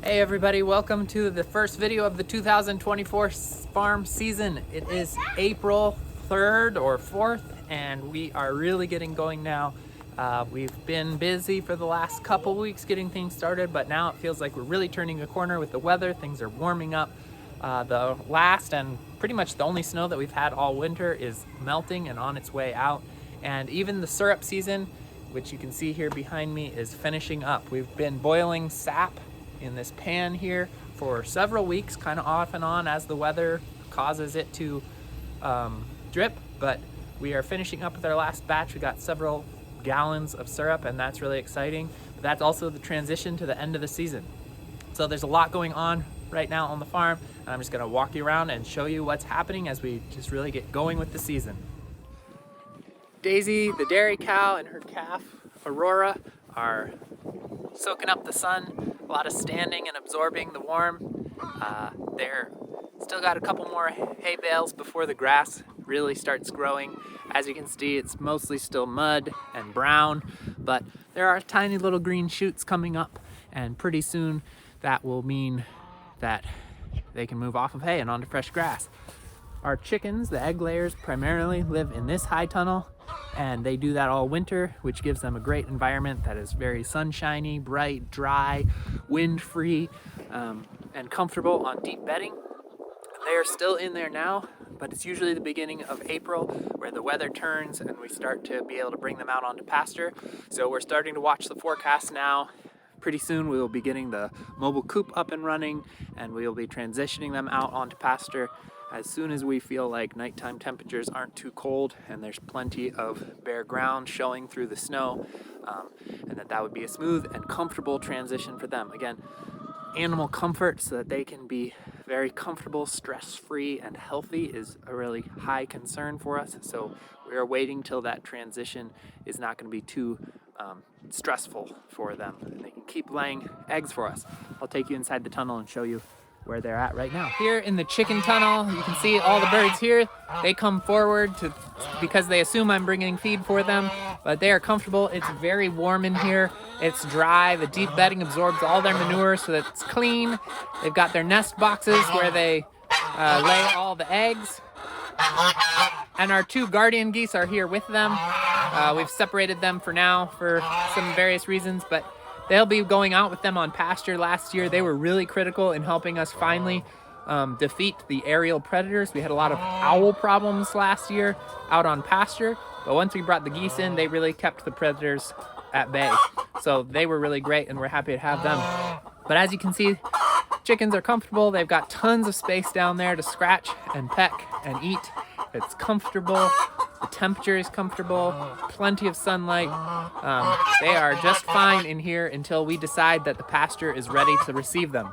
Hey everybody, welcome to the first video of the 2024 farm season. It is April 3rd or 4th and we are really getting going now. We've been busy for the last couple weeks getting things started, but now it feels like we're really turning a corner with the weather. Things are warming up. The last and pretty much the only snow that we've had all winter is melting and on its way out. And even the syrup season, which you can see here behind me, is finishing up. We've been boiling sap in this pan here for several weeks, kind of off and on as the weather causes it to drip, but we are finishing up with our last batch. We got several gallons of syrup and that's really exciting. But that's also the transition to the end of the season. So there's a lot going on right now on the farm, and I'm just gonna walk you around and show you what's happening as we just really get going with the season. Daisy, the dairy cow, and her calf, Aurora, are soaking up the sun. A lot of standing and absorbing the warm. They're still got a couple more hay bales before the grass really starts growing. As you can see, it's mostly still mud and brown, but there are tiny little green shoots coming up, and pretty soon that will mean that they can move off of hay and onto fresh grass. Our chickens, the egg layers, primarily live in this high tunnel, and they do that all winter, which gives them a great environment that is very sunshiny, bright, dry, wind-free, and comfortable on deep bedding. They are still in there now, but it's usually the beginning of April where the weather turns and we start to be able to bring them out onto pasture. So we're starting to watch the forecast now. Pretty soon we will be getting the mobile coop up and running, and we will be transitioning them out onto pasture as soon as we feel like nighttime temperatures aren't too cold and there's plenty of bare ground showing through the snow, and that would be a smooth and comfortable transition for them. Again, animal comfort so that they can be very comfortable, stress-free, and healthy is a really high concern for us. So we are waiting till that transition is not going to be too stressful for them, and they can keep laying eggs for us. I'll take you inside the tunnel and show you where they're at right now. Here in the chicken tunnel, you can see all the birds here. They come forward because they assume I'm bringing feed for them, but they are comfortable. It's very warm in here. It's dry. The deep bedding absorbs all their manure so that it's clean. They've got their nest boxes where they lay all the eggs. And our two guardian geese are here with them. We've separated them for now for some various reasons, but they'll be going out with them on pasture. Last year, they were really critical in helping us finally defeat the aerial predators. We had a lot of owl problems last year out on pasture, but once we brought the geese in, they really kept the predators at bay. So they were really great, and we're happy to have them. But as you can see, chickens are comfortable. They've got tons of space down there to scratch and peck and eat. It's comfortable. The temperature is comfortable, plenty of sunlight. They are just fine in here until we decide that the pasture is ready to receive them.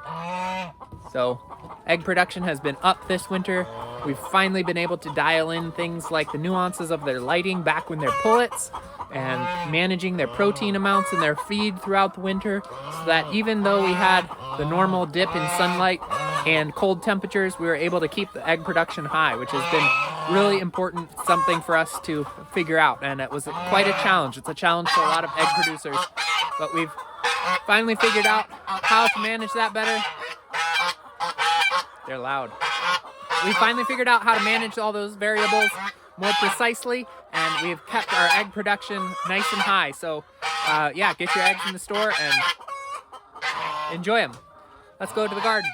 So egg production has been up this winter. We've finally been able to dial in things like the nuances of their lighting back when they're pullets, and managing their protein amounts in their feed throughout the winter, so that even though we had the normal dip in sunlight and cold temperatures, we were able to keep the egg production high, which has been really important, something for us to figure out. And it was quite a challenge. It's a challenge for a lot of egg producers, but we've finally figured out how to manage that better. They're loud. We finally figured out how to manage all those variables more precisely, and we've kept our egg production nice and high. So yeah, get your eggs in the store and enjoy them. Let's go to the garden.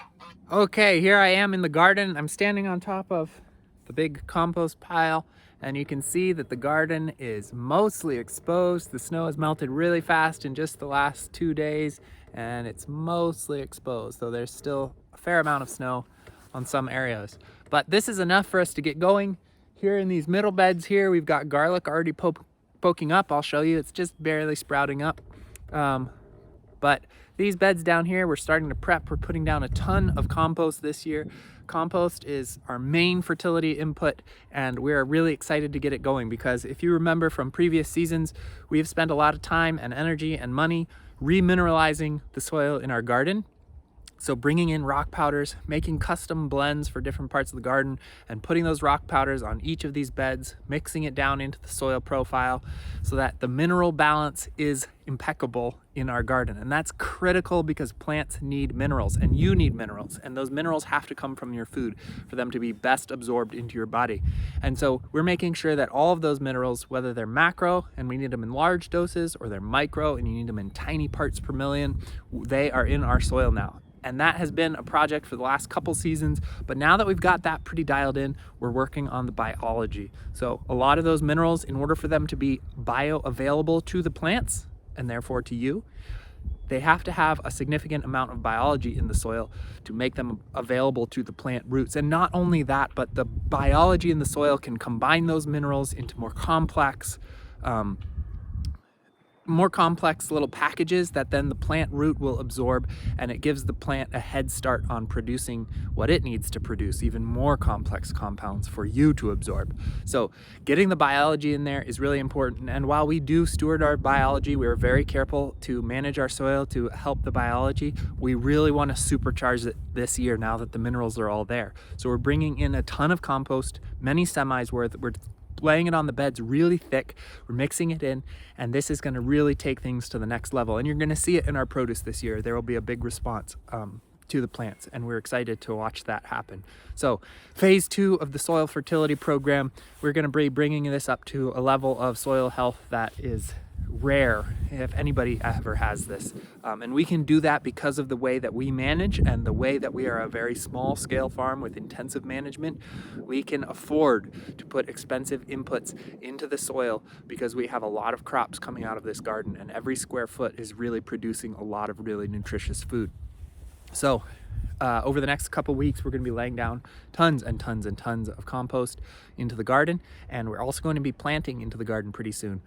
Okay, here I am in the garden. I'm standing on top of the big compost pile, and you can see that the garden is mostly exposed. The snow has melted really fast in just the last 2 days, and it's mostly exposed, so there's still a fair amount of snow on some areas. But this is enough for us to get going. Here in these middle beds here, we've got garlic already poking up. I'll show you, it's just barely sprouting up. But these beds down here, we're starting to prep. We're putting down a ton of compost this year. Compost is our main fertility input, and we're really excited to get it going because if you remember from previous seasons, we have spent a lot of time and energy and money remineralizing the soil in our garden. So bringing in rock powders, making custom blends for different parts of the garden, and putting those rock powders on each of these beds, mixing it down into the soil profile so that the mineral balance is impeccable in our garden. And that's critical because plants need minerals, and you need minerals, and those minerals have to come from your food for them to be best absorbed into your body. And so we're making sure that all of those minerals, whether they're macro and we need them in large doses, or they're micro and you need them in tiny parts per million, they are in our soil now. And that has been a project for the last couple seasons, but now that we've got that pretty dialed in, we're working on the biology. So a lot of those minerals, in order for them to be bioavailable to the plants, and therefore to you, they have to have a significant amount of biology in the soil to make them available to the plant roots. And not only that, but the biology in the soil can combine those minerals into more complex little packages that then the plant root will absorb, and it gives the plant a head start on producing what it needs to produce, even more complex compounds for you to absorb. So getting the biology in there is really important, and while we do steward our biology, we're very careful to manage our soil to help the biology. We really want to supercharge it this year now that the minerals are all there. So we're bringing in a ton of compost, many semis worth. We're laying it on the beds really thick, we're mixing it in, and this is going to really take things to the next level. And you're going to see it in our produce this year. There will be a big response to the plants, and we're excited to watch that happen. So phase 2 of the soil fertility program, we're going to be bringing this up to a level of soil health that is rare if anybody ever has this, and we can do that because of the way that we manage and the way that we are a very small scale farm with intensive management. We can afford to put expensive inputs into the soil because we have a lot of crops coming out of this garden, and every square foot is really producing a lot of really nutritious food. So over the next couple weeks, we're going to be laying down tons and tons and tons of compost into the garden, and we're also going to be planting into the garden pretty soon.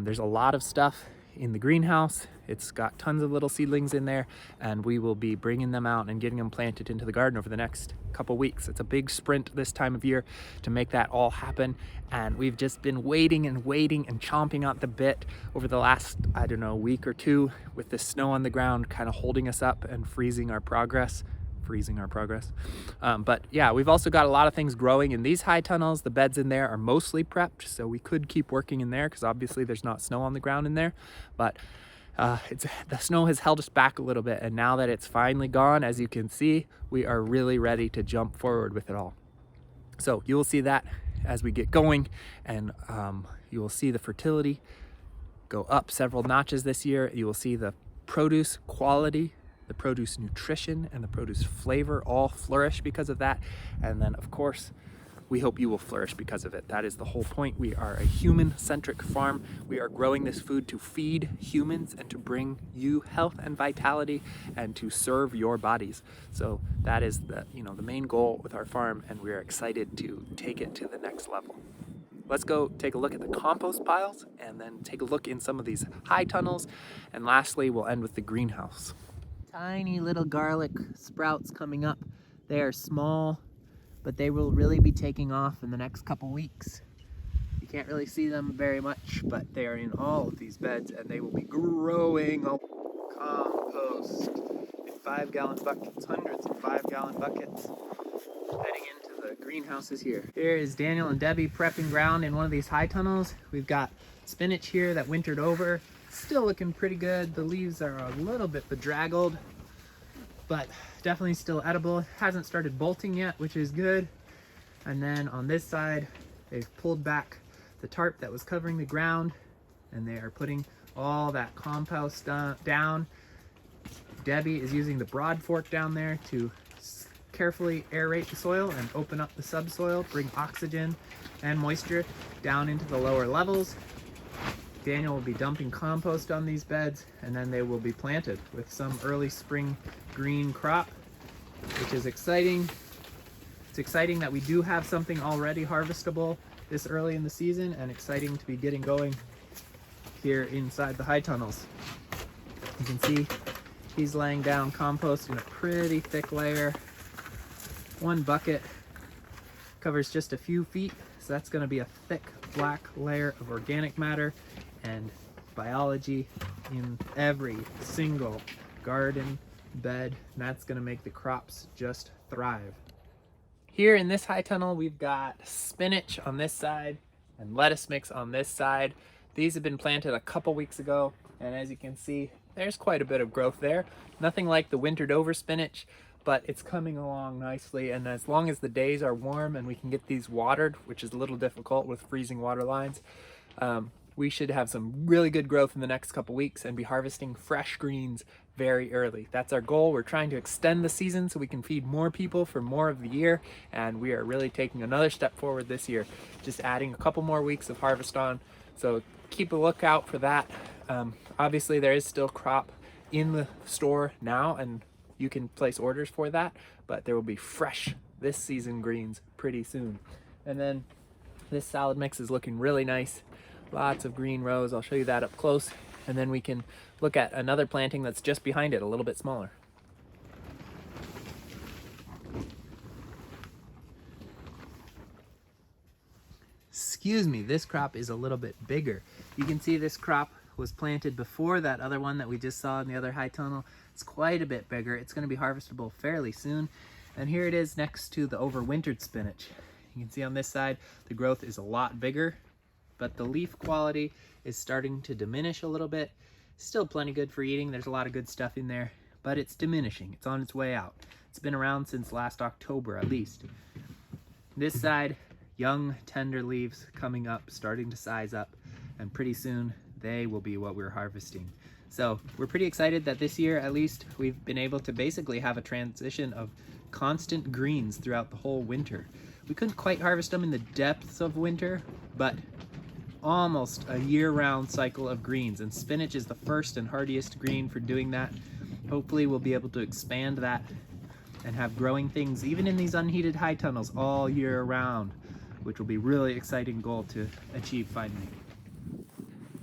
There's a lot of stuff in the greenhouse. It's got tons of little seedlings in there, and we will be bringing them out and getting them planted into the garden over the next couple weeks. It's a big sprint this time of year to make that all happen, and we've just been waiting and chomping at the bit over the last, I don't know, week or two, with the snow on the ground kind of holding us up and freezing our progress. But yeah, we've also got a lot of things growing in these high tunnels. The beds in there are mostly prepped, so we could keep working in there because obviously there's not snow on the ground in there. But the snow has held us back a little bit, and now that it's finally gone, as you can see, we are really ready to jump forward with it all. So you will see that as we get going, and you will see the fertility go up several notches this year. You will see the produce quality, the produce nutrition, and the produce flavor all flourish because of that. And then of course, we hope you will flourish because of it. That is the whole point. We are a human-centric farm. We are growing this food to feed humans and to bring you health and vitality and to serve your bodies. So that is the main goal with our farm, and we are excited to take it to the next level. Let's go take a look at the compost piles and then take a look in some of these high tunnels. And lastly, we'll end with the greenhouse. Tiny little garlic sprouts coming up. They are small, but they will really be taking off in the next couple weeks. You can't really see them very much, but they are in all of these beds, and they will be growing. Compost in 5-gallon buckets, hundreds of 5-gallon buckets, heading into the greenhouses here. Here is Daniel and Debbie prepping ground in one of these high tunnels. We've got spinach here that wintered over. Still looking pretty good. The leaves are a little bit bedraggled, but definitely still edible. It hasn't started bolting yet, which is good. And then on this side, they've pulled back the tarp that was covering the ground, and they are putting all that compost down. Debbie is using the broad fork down there to carefully aerate the soil and open up the subsoil, bring oxygen and moisture down into the lower levels. Daniel will be dumping compost on these beds, and then they will be planted with some early spring green crop, which is exciting. It's exciting that we do have something already harvestable this early in the season, and exciting to be getting going here inside the high tunnels. You can see he's laying down compost in a pretty thick layer. One bucket covers just a few feet, so that's going to be a thick black layer of organic matter and biology in every single garden bed, and that's gonna make the crops just thrive. Here in this high tunnel, we've got spinach on this side and lettuce mix on this side. These have been planted a couple weeks ago, and as you can see, there's quite a bit of growth there. Nothing like the wintered over spinach, but it's coming along nicely, and as long as the days are warm and we can get these watered, which is a little difficult with freezing water lines, we should have some really good growth in the next couple weeks and be harvesting fresh greens very early. That's our goal. We're trying to extend the season so we can feed more people for more of the year, and we are really taking another step forward this year, just adding a couple more weeks of harvest on. So keep a lookout for that. Obviously there is still crop in the store now, and you can place orders for that, but there will be fresh this season greens pretty soon. And then this salad mix is looking really nice. Lots of green rows. I'll show you that up close, and then we can look at another planting that's just behind it, a little bit smaller. Excuse me, this crop is a little bit bigger. You can see this crop was planted before that other one that we just saw in the other high tunnel. It's quite a bit bigger. It's going to be harvestable fairly soon. And here it is next to the overwintered spinach. You can see on this side the growth is a lot bigger, but the leaf quality is starting to diminish a little bit. Still plenty good for eating. There's a lot of good stuff in there, but it's diminishing. It's on its way out. It's been around since last October at least. This side, young tender leaves coming up, starting to size up, and pretty soon they will be what we're harvesting. So we're pretty excited that this year at least we've been able to basically have a transition of constant greens throughout the whole winter. We couldn't quite harvest them in the depths of winter, but almost a year-round cycle of greens, and spinach is the first and hardiest green for doing that. Hopefully we'll be able to expand that and have growing things even in these unheated high tunnels all year round, which will be really exciting goal to achieve finally.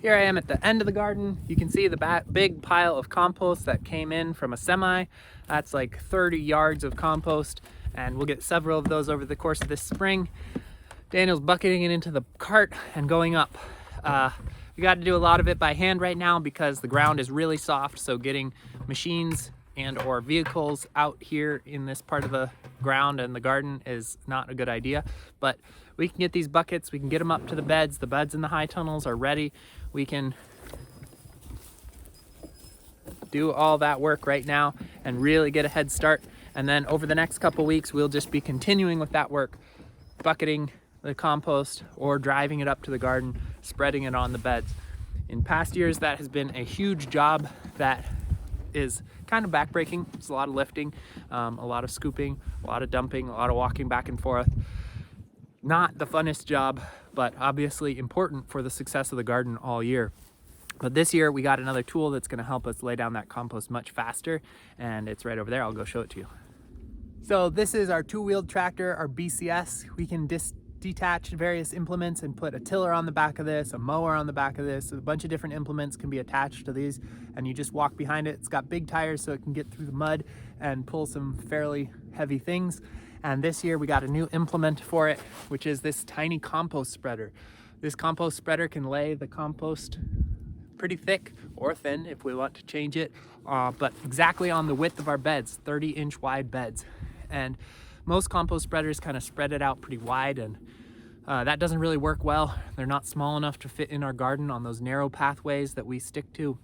Here I am at the end of the garden. You can see the big pile of compost that came in from a semi. That's like 30 yards of compost, and we'll get several of those over the course of this spring. Daniel's bucketing it into the cart and going up. We got to do a lot of it by hand right now because the ground is really soft, so getting machines and or vehicles out here in this part of the ground and the garden is not a good idea. But we can get these buckets, we can get them up to the beds. The beds in the high tunnels are ready. We can do all that work right now and really get a head start. And then over the next couple weeks, we'll just be continuing with that work, bucketing the compost or driving it up to the garden, spreading it on the beds. In past years, that has been a huge job that is kind of backbreaking. It's a lot of lifting, a lot of scooping, a lot of dumping, a lot of walking back and forth. Not the funnest job, but obviously important for the success of the garden all year. But this year we got another tool that's going to help us lay down that compost much faster, and it's right over there. I'll go show it to you. So this is our two-wheeled tractor, our BCS. We can detach various implements and put a tiller on the back of this, a mower on the back of this. A bunch of different implements can be attached to these, and you just walk behind it. It's got big tires so it can get through the mud and pull some fairly heavy things. And this year we got a new implement for it, which is this tiny compost spreader. This compost spreader can lay the compost pretty thick or thin if we want to change it, but exactly on the width of our beds, 30-inch wide beds. And most compost spreaders kind of spread it out pretty wide, and that doesn't really work well. They're not small enough to fit in our garden on those narrow pathways that we stick to.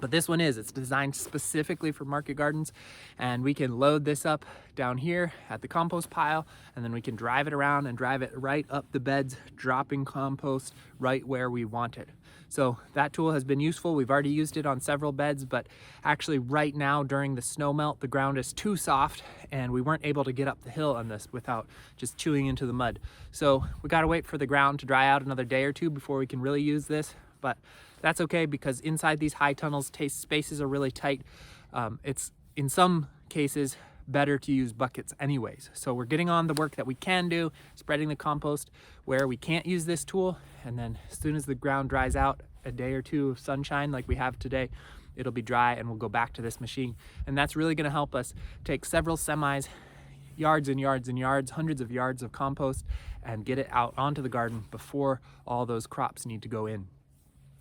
But this one is. It's designed specifically for market gardens, and we can load this up down here at the compost pile, and then we can drive it around and drive it right up the beds, dropping compost right where we want it. So that tool has been useful. We've already used it on several beds, but actually right now during the snow melt, the ground is too soft and we weren't able to get up the hill on this without just chewing into the mud. So we gotta wait for the ground to dry out another day or two before we can really use this, but that's okay because inside these high tunnels, spaces are really tight. It's in some cases better to use buckets anyways. So we're getting on the work that we can do, spreading the compost where we can't use this tool, and then as soon as the ground dries out, a day or two of sunshine like we have today, it'll be dry and we'll go back to this machine. And that's really gonna help us take several semis, yards and yards and yards, hundreds of yards of compost, and get it out onto the garden before all those crops need to go in.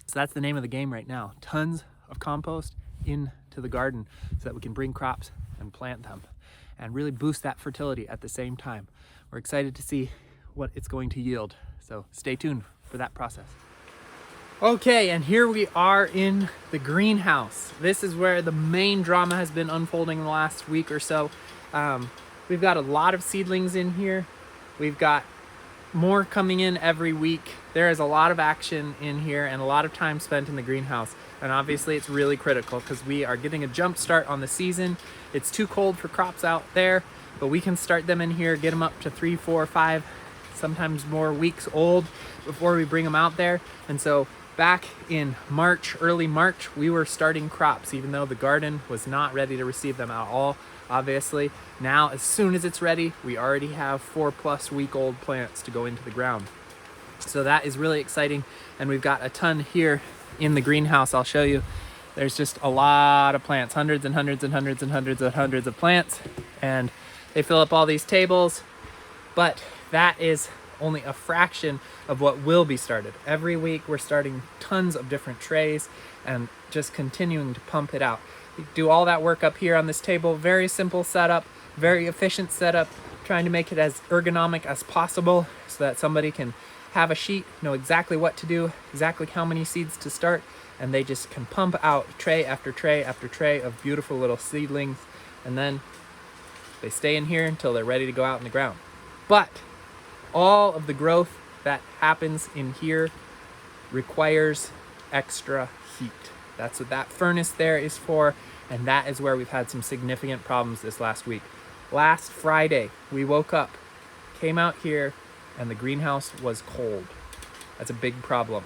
So that's the name of the game right now. Tons of compost into to the garden so that we can bring crops and plant them and really boost that fertility at the same time. We're excited to see what it's going to yield. So stay tuned for that process. Okay, and here we are in the greenhouse. This is where the main drama has been unfolding in the last week or so. We've got a lot of seedlings in here. We've got more coming in every week. There is a lot of action in here and a lot of time spent in the greenhouse. And obviously it's really critical because we are getting a jump start on the season. It's too cold for crops out there, but we can start them in here, get them up to 3, 4, 5, sometimes more weeks old before we bring them out there. And so back in March, early March, we were starting crops, even though the garden was not ready to receive them at all, obviously. Now, as soon as it's ready, we already have 4+ week old plants to go into the ground. So that is really exciting. And we've got a ton here in the greenhouse. I'll show you. There's just a lot of plants, hundreds and hundreds and hundreds and hundreds and hundreds of plants. And they fill up all these tables, but that is only a fraction of what will be started. Every week we're starting tons of different trays and just continuing to pump it out. We do all that work up here on this table. Very simple setup, very efficient setup, trying to make it as ergonomic as possible so that somebody can have a sheet, know exactly what to do, exactly how many seeds to start, and they just can pump out tray after tray after tray of beautiful little seedlings, and then they stay in here until they're ready to go out in the ground. But all of the growth that happens in here requires extra heat. That's what that furnace there is for, and that is where we've had some significant problems this last week. Last Friday, we woke up, came out here, and the greenhouse was cold. That's a big problem.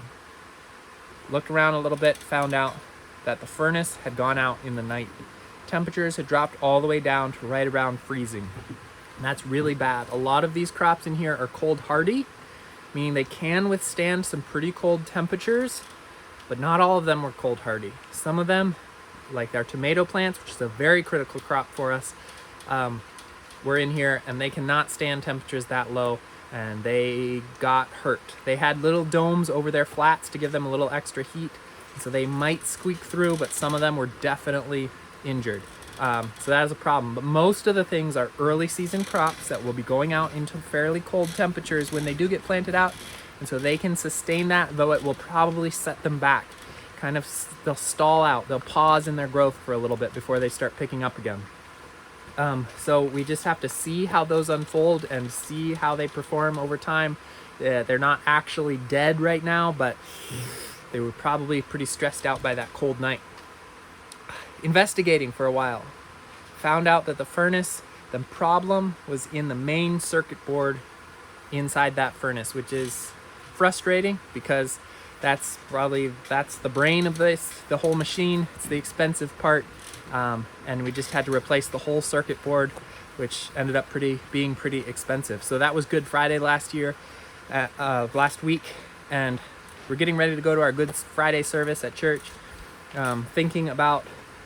Looked around a little bit, found out that the furnace had gone out in the night. Temperatures had dropped all the way down to right around freezing. And that's really bad. A lot of these crops in here are cold hardy, meaning they can withstand some pretty cold temperatures, but not all of them were cold hardy. Some of them, like our tomato plants, which is a very critical crop for us, were in here and they cannot stand temperatures that low, and they got hurt. They had little domes over their flats to give them a little extra heat, so they might squeak through, but some of them were definitely injured. So that is a problem. But most of the things are early season crops that will be going out into fairly cold temperatures when they do get planted out, and so they can sustain that, though it will probably set them back. They'll stall out, they'll pause in their growth for a little bit before they start picking up again. So we just have to see how those unfold and see how they perform over time. They're not actually dead right now, but they were probably pretty stressed out by that cold night. Investigating for a while, found out that the furnace, the problem was in the main circuit board inside that furnace, which is frustrating because that's the brain of the whole machine. It's the expensive part. And we just had to replace the whole circuit board, which ended up being pretty expensive. So that was Good Friday last week, and we're getting ready to go to our Good Friday service at church, thinking about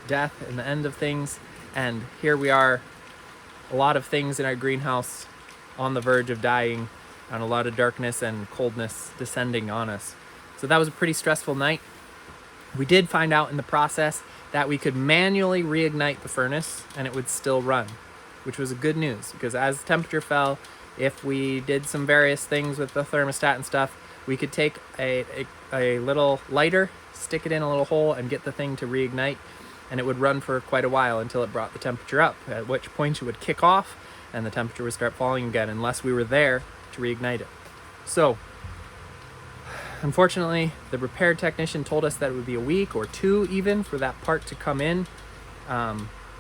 death and the end of things. And here we are, a lot of things in our greenhouse on the verge of dying, and a lot of darkness and coldness descending on us. So that was a pretty stressful night. We did find out in the process that we could manually reignite the furnace and it would still run, which was a good news, because as the temperature fell, if we did some various things with the thermostat and stuff, we could take a little lighter, stick it in a little hole, and get the thing to reignite, and it would run for quite a while until it brought the temperature up, at which point it would kick off and the temperature would start falling again unless we were there to reignite it. So unfortunately, the repair technician told us that it would be a week or 2 even for that part to come in.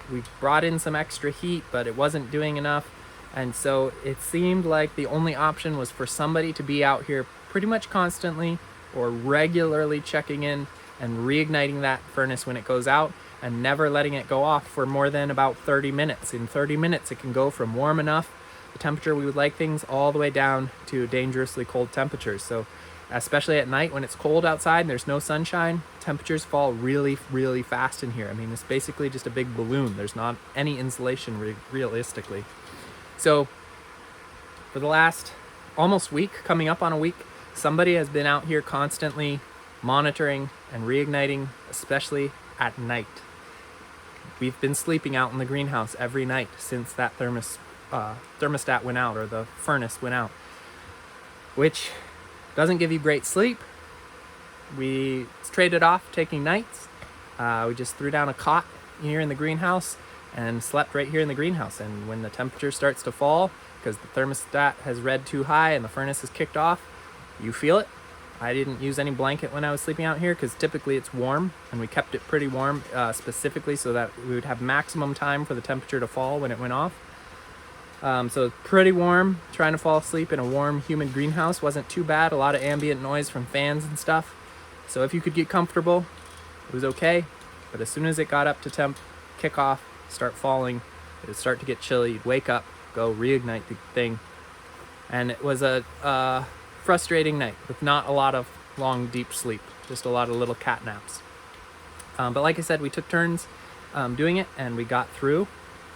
We brought in some extra heat, but it wasn't doing enough. And so it seemed like the only option was for somebody to be out here pretty much constantly or regularly checking in and reigniting that furnace when it goes out, and never letting it go off for more than about 30 minutes. In 30 minutes, it can go from warm enough, the temperature we would like things, all the way down to dangerously cold temperatures. So especially at night when it's cold outside and there's no sunshine, temperatures fall really, really fast in here. I mean, it's basically just a big balloon. There's not any insulation realistically. So for the last almost week, coming up on a week, somebody has been out here constantly monitoring and reigniting, especially at night. We've been sleeping out in the greenhouse every night since that thermostat went out, or the furnace went out, which doesn't give you great sleep. We traded off taking nights. We just threw down a cot here in the greenhouse and slept right here in the greenhouse. And when the temperature starts to fall, because the thermostat has read too high and the furnace is kicked off, you feel it. I didn't use any blanket when I was sleeping out here because typically it's warm, and we kept it pretty warm specifically so that we would have maximum time for the temperature to fall when it went off. So it's pretty warm. Trying to fall asleep in a warm, humid greenhouse wasn't too bad. A lot of ambient noise from fans and stuff. So if you could get comfortable, it was okay. But as soon as it got up to temp, kick off, start falling, it would start to get chilly. You'd wake up, go reignite the thing. And it was a frustrating night with not a lot of long, deep sleep, just a lot of little cat naps. But like I said, we took turns doing it, and we got through.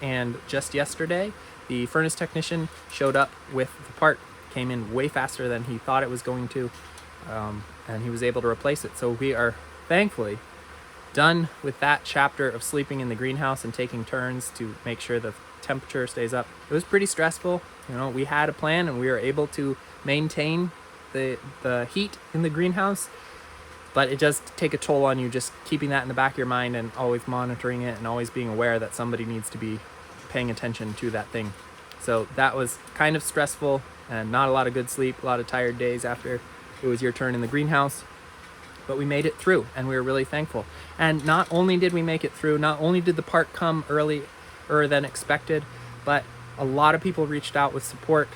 And just yesterday, the furnace technician showed up with the part, came in way faster than he thought it was going to, and he was able to replace it. So we are thankfully done with that chapter of sleeping in the greenhouse and taking turns to make sure the temperature stays up. It was pretty stressful. We had a plan, and we were able to maintain the heat in the greenhouse, but it does take a toll on you just keeping that in the back of your mind and always monitoring it and always being aware that somebody needs to be paying attention to that thing. So that was kind of stressful, and not a lot of good sleep, a lot of tired days after it was your turn in the greenhouse. But we made it through, and we were really thankful. And not only did we make it through, not only did the part come earlier than expected, but a lot of people reached out with support.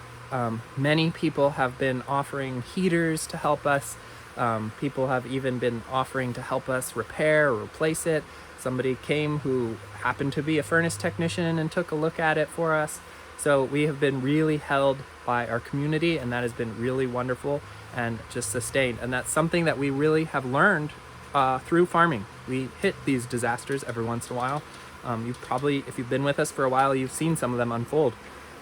Many people have been offering heaters to help us. People have even been offering to help us repair or replace it. Somebody came who happened to be a furnace technician and took a look at it for us. So we have been really held by our community, and that has been really wonderful and just sustained. And that's something that we really have learned through farming. We hit these disasters every once in a while. You've probably, if you've been with us for a while, you've seen some of them unfold.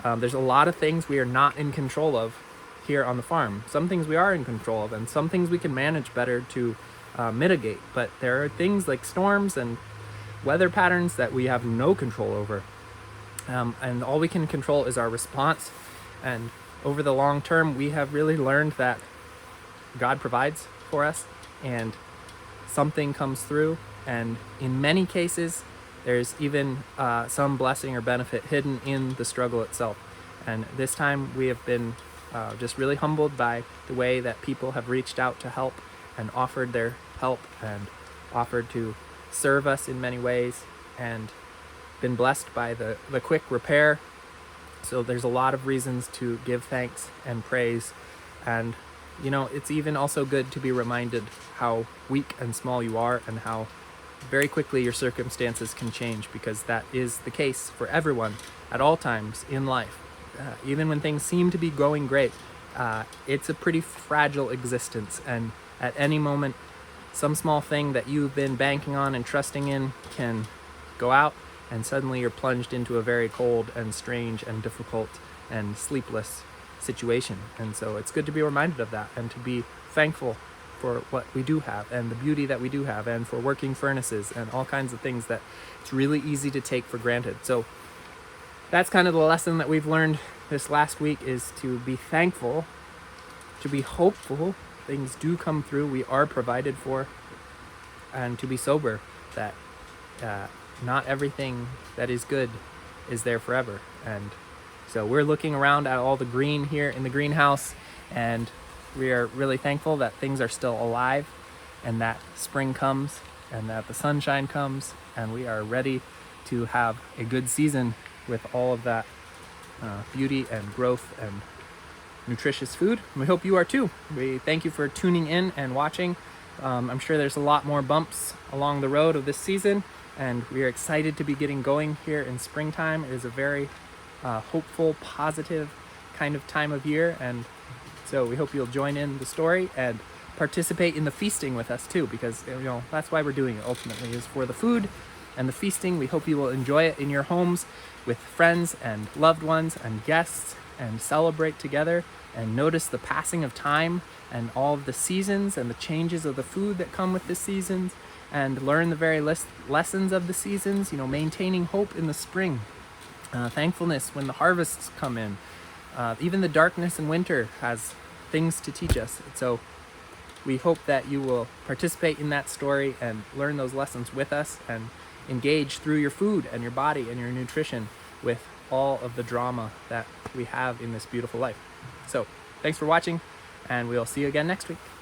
There's a lot of things we are not in control of here on the farm. Some things we are in control of, and some things we can manage better to mitigate. But there are things like storms and weather patterns that we have no control over. And all we can control is our response. And over the long term, we have really learned that God provides for us, and something comes through. And in many cases, there's even some blessing or benefit hidden in the struggle itself. And this time we have been just really humbled by the way that people have reached out to help and offered their help and offered to serve us in many ways, and been blessed by the quick repair. So there's a lot of reasons to give thanks and praise. And it's even also good to be reminded how weak and small you are, and how very quickly your circumstances can change, because that is the case for everyone at all times in life. Even when things seem to be going great, it's a pretty fragile existence, and at any moment, some small thing that you've been banking on and trusting in can go out, and suddenly you're plunged into a very cold and strange and difficult and sleepless situation. And so it's good to be reminded of that, and to be thankful for what we do have and the beauty that we do have, and for working furnaces and all kinds of things that it's really easy to take for granted. So that's kind of the lesson that we've learned this last week, is to be thankful, to be hopeful. Things do come through, we are provided for, and to be sober, that not everything that is good is there forever. And so we're looking around at all the green here in the greenhouse, and we are really thankful that things are still alive, and that spring comes, and that the sunshine comes, and we are ready to have a good season with all of that beauty and growth and nutritious food. And we hope you are too. We thank you for tuning in and watching. I'm sure there's a lot more bumps along the road of this season, and we are excited to be getting going here in springtime. It is a very hopeful, positive kind of time of year, and so we hope you'll join in the story and participate in the feasting with us too, because that's why we're doing it ultimately, is for the food and the feasting. We hope you will enjoy it in your homes with friends and loved ones and guests, and celebrate together and notice the passing of time and all of the seasons and the changes of the food that come with the seasons, and learn the very lessons of the seasons, you know, maintaining hope in the spring, thankfulness when the harvests come in. Even the darkness in winter has things to teach us. So we hope that you will participate in that story and learn those lessons with us and engage through your food and your body and your nutrition with all of the drama that we have in this beautiful life. So thanks for watching, and we'll see you again next week.